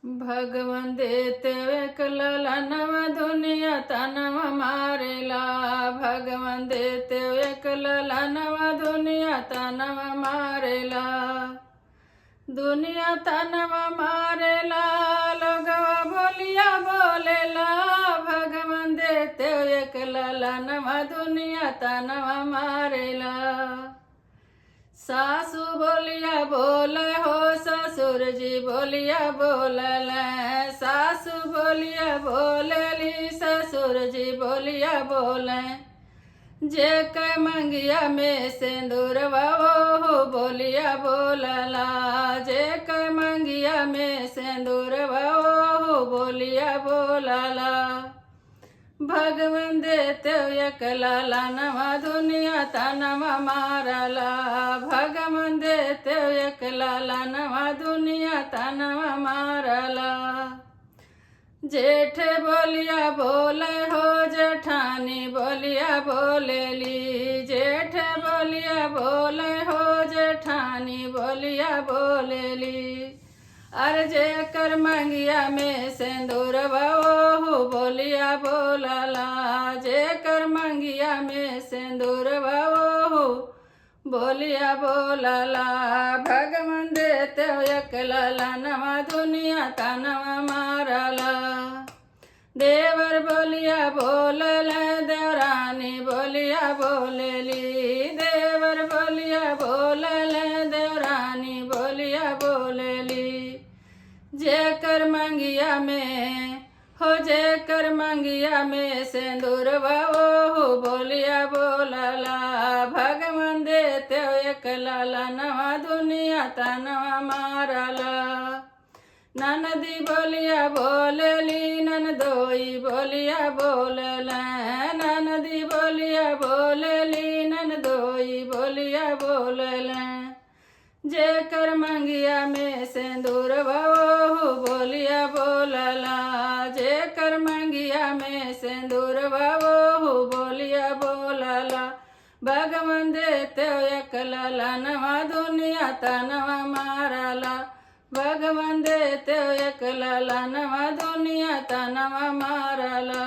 भगवन देते एक ललनवा दुनिया तनवा मारेला। भगवन देते एक ललनवा दुनिया तनवा मारेला। दुनिया तनवा मारेला लोगवा बोलिया बोलेला। भगवन देते एक ललनवा दुनिया तनवा मारेला। सासू बोलिया बोले हो ससुर जी बोलिया बोलल। सासू बोलिया बोलेली ससुर जी बोलिया बोले। जे के मंगिया में सिंदूरवा हो बोलिया बोलला। जे के मंगिया में सिंदूरवा हो बोलिया बोलला। भगवन देते एक ललनवा दुनिया तनवा मारला। भगवन देते एक ललनवा दुनिया तनवा मारला। जेठ बोलिया बोले हो जेठानी बोलिया बोलेली। जेठ बोलिया बोले हो जेठानी बोलिया बोलेली। अरे जेकर मंगिया में सिंदूरवा हो बोलिया बोलला। जेकर मंगिया में सिंदूरवा हो बोलिया बोलला। भगवन देते एक ललनवा दुनिया तनवा मारला। देवर बोलिया बोलल देवरानी बोलिया बोलेली। देवर बोलिया बोलल देवरानी बोलिया बोलेली। जेकर मंगिया में हो जेकर मंगिया में सिंदूरवा हो बोलिया बोलला। भगवन देते एक ललनवा दुनिया तनवा मारला। ननदी बोलिया बोलेली ननदोई बोलिया बोलल। ननदी बोलिया बोलेली ननदोई बोलिया बोलल। जेकर मंगिया में सिंदूरवा हो बोलिया बोलला। जेकर मंगिया में सिंदूरवा हो बोलिया बोलला। भगवन देते एक ललनवा दुनिया तनवा मारला। भगवन देते एक ललनवा दुनिया तनवा मारला।